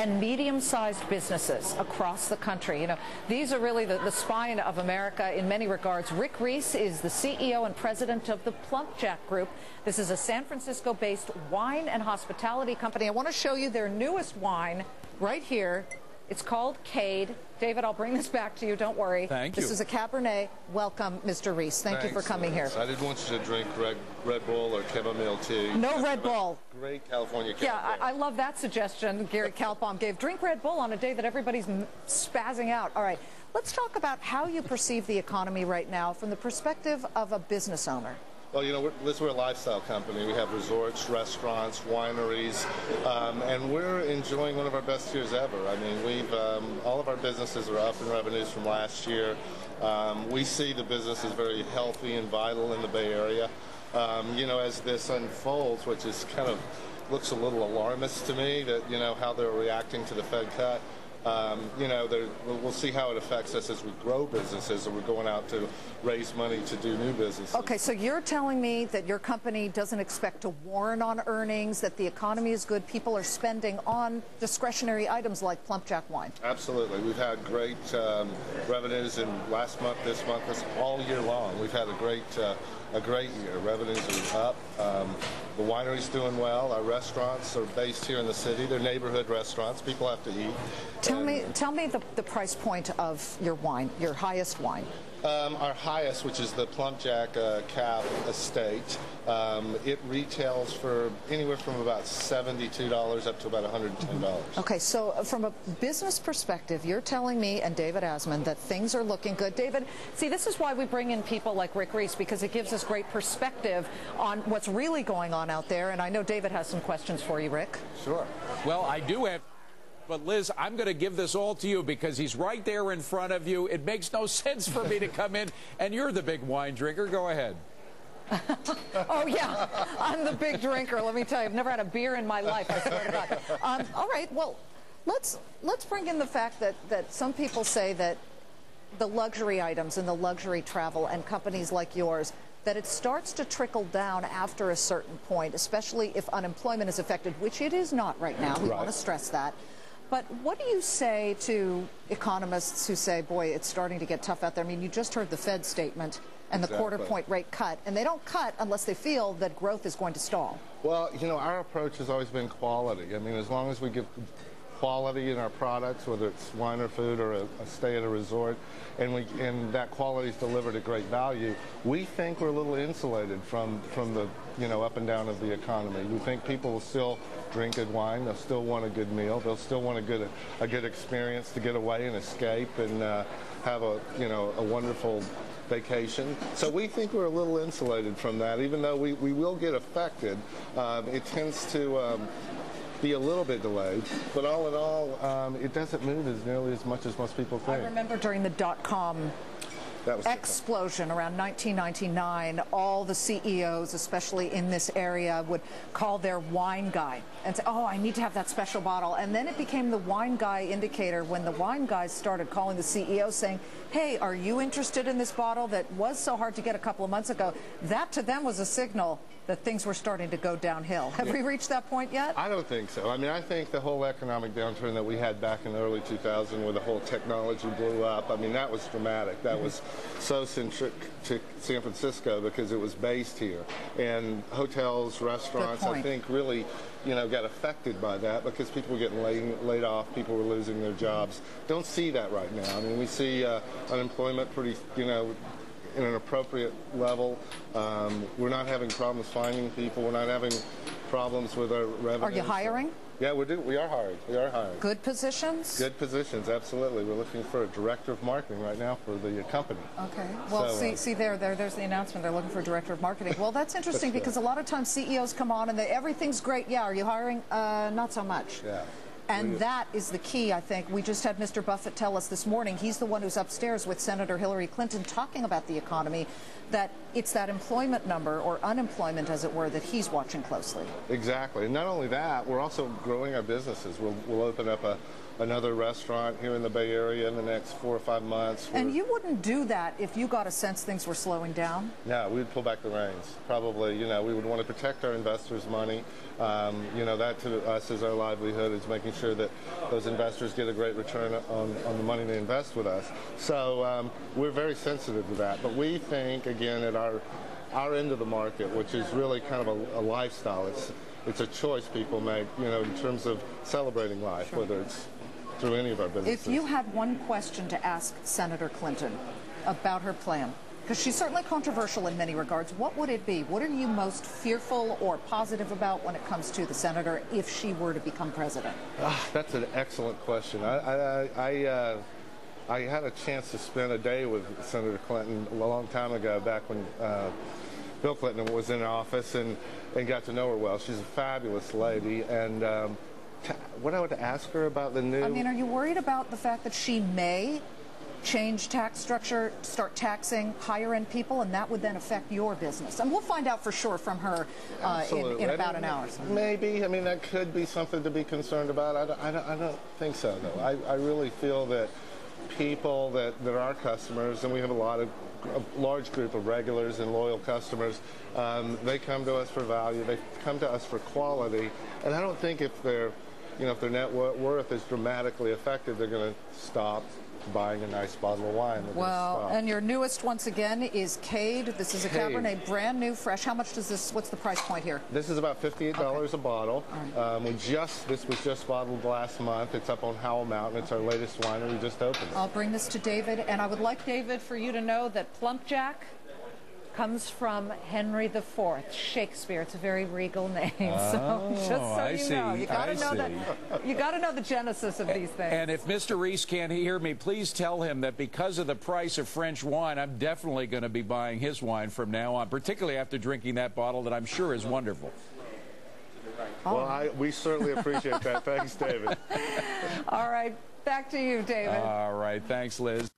and medium-sized businesses across the country. You know, these are really the spine of America in many regards. Rick Riess is the CEO and president of the PlumpJack Group. This is a San Francisco-based wine and hospitality company. I want to show you their newest wine right here. It's called Cade. David, I'll bring this back to you. Don't worry. Thank you. This is a Cabernet. Welcome, Mr. Riess. Thank you for coming here. I didn't want you to drink Red Bull or chamomile tea. No Red Bull. Great California Cabernet. Yeah, I love that suggestion Gary Kaltbaum gave. Drink Red Bull on a day that everybody's spazzing out. All right, let's talk about how you perceive the economy right now from the perspective of a business owner. Well, you know, we're a lifestyle company. We have resorts, restaurants, wineries, and we're enjoying one of our best years ever. I mean, we've all of our businesses are up in revenues from last year. We see the business is very healthy and vital in the Bay Area. You know, as this unfolds, which is kind of looks a little alarmist to me, that, you know, how they're reacting to the Fed cut. You know, we'll see how it affects us as we grow businesses and we're going out to raise money to do new businesses. Okay, so you're telling me that your company doesn't expect to warn on earnings, that the economy is good, people are spending on discretionary items like PlumpJack wine? Absolutely. We've had great revenues in last month, this month, all year long. We've had a great year. Revenues are up. The winery's doing well. Our restaurants are based here in the city. They're neighborhood restaurants. People have to eat. Tell me the price point of your wine, your highest wine. Our highest, which is the PlumpJack Cab Estate, it retails for anywhere from about $72 up to about $110. Okay, so from a business perspective, you're telling me and David Asman that things are looking good. David, see, this is why we bring in people like Rick Riess, because it gives us great perspective on what's really going on out there. And I know David has some questions for you, Rick. Sure. Well, I do have. But, Liz, I'm going to give this all to you because he's right there in front of you. It makes no sense for me to come in, and you're the big wine drinker. Go ahead. Oh, yeah. I'm the big drinker. Let me tell you, I've never had a beer in my life, I swear to God. All right, well, let's bring in the fact that some people say that the luxury items and the luxury travel and companies like yours, that it starts to trickle down after a certain point, especially if unemployment is affected, which it is not right now. We want to stress that. But what do you say to economists who say, boy, it's starting to get tough out there? I mean, you just heard the Fed statement and the quarter-point rate cut, and they don't cut unless they feel that growth is going to stall. Well, you know, our approach has always been quality. I mean, as long as we give quality in our products, whether it's wine or food or a stay at a resort, and that quality is delivered at great value, we think we're a little insulated from the, you know, up and down of the economy. We think people will still drink good wine, they'll still want a good meal, they'll still want a good experience to get away and escape and have a, you know, a wonderful vacation. So we think we're a little insulated from that, even though we will get affected. It tends to be a little bit delayed, but all in all, it doesn't move as nearly as much as most people think. I remember during the dot-com explosion around 1999, all the CEOs, especially in this area, would call their wine guy and say, oh, I need to have that special bottle. And then it became the wine guy indicator when the wine guys started calling the CEO saying, hey, are you interested in this bottle that was so hard to get a couple of months ago? That to them was a signal that things were starting to go downhill. Have we reached that point yet? I don't think so. I mean, I think the whole economic downturn that we had back in the early 2000s where the whole technology blew up, I mean, that was dramatic. That was so centric to San Francisco because it was based here. And hotels, restaurants, I think really, you know, got affected by that because people were getting laid off, people were losing their jobs. Don't see that right now. I mean, we see unemployment pretty, you know, in an appropriate level. We're not having problems finding people. We're not having problems with our revenue. Are you hiring? Yeah, we are hiring. We are hiring. Good positions? Good positions, absolutely. We're looking for a director of marketing right now for the company. Okay. Well, so, see there's the announcement. They're looking for a director of marketing. Well, that's interesting because a lot of times CEOs come on and everything's great. Yeah, are you hiring? Not so much. Yeah. And that is the key, I think. We just had Mr. Buffett tell us this morning, he's the one who's upstairs with Senator Hillary Clinton talking about the economy, that it's that employment number, or unemployment as it were, that he's watching closely. Exactly. And not only that, we're also growing our businesses. We'll open up a another restaurant here in the Bay Area in the next 4 or 5 months. And you wouldn't do that if you got a sense things were slowing down? No, we'd pull back the reins. Probably, you know, we would want to protect our investors' money. You know, that to us is our livelihood, is making sure that those investors get a great return on the money they invest with us. So we're very sensitive to that. But we think, again, at our end of the market, which is really kind of a lifestyle. It's a choice people make, you know, in terms of celebrating life, Sure. whether it's through any of our businesses. If you had one question to ask Senator Clinton about her plan, because she's certainly controversial in many regards, what would it be? What are you most fearful or positive about when it comes to the senator if she were to become president? That's an excellent question. I had a chance to spend a day with Senator Clinton a long time ago, back when Bill Clinton was in office, and got to know her well. She's a fabulous lady, and what I would ask her about the new... I mean, are you worried about the fact that she may change tax structure, start taxing higher-end people, and that would then affect your business? And we'll find out for sure from her in about an hour. So. Maybe. I mean, that could be something to be concerned about. I don't think so, though. I really feel that people that are our customers, and we have a large group of regulars and loyal customers, they come to us for value. They come to us for quality. And I don't think if their net worth is dramatically affected, they're going to stop buying a nice bottle of wine. Well, and your newest, once again, is Cade. This is a Cabernet, brand new, fresh. How much does this, what's the price point here? This is about $58 a bottle. This was just bottled last month. It's up on Howell Mountain. It's our latest winery. We just opened it. I'll bring this to David, and I would like, David, for you to know that PlumpJack comes from Henry IV, Shakespeare. It's a very regal name. So just so you know, you got to know that. You got to know the genesis of these things. And if Mr. Riess can't hear me, please tell him that because of the price of French wine, I'm definitely going to be buying his wine from now on, particularly after drinking that bottle that I'm sure is wonderful. Well, we certainly appreciate that. Thanks, David. All right, back to you, David. All right, thanks, Liz.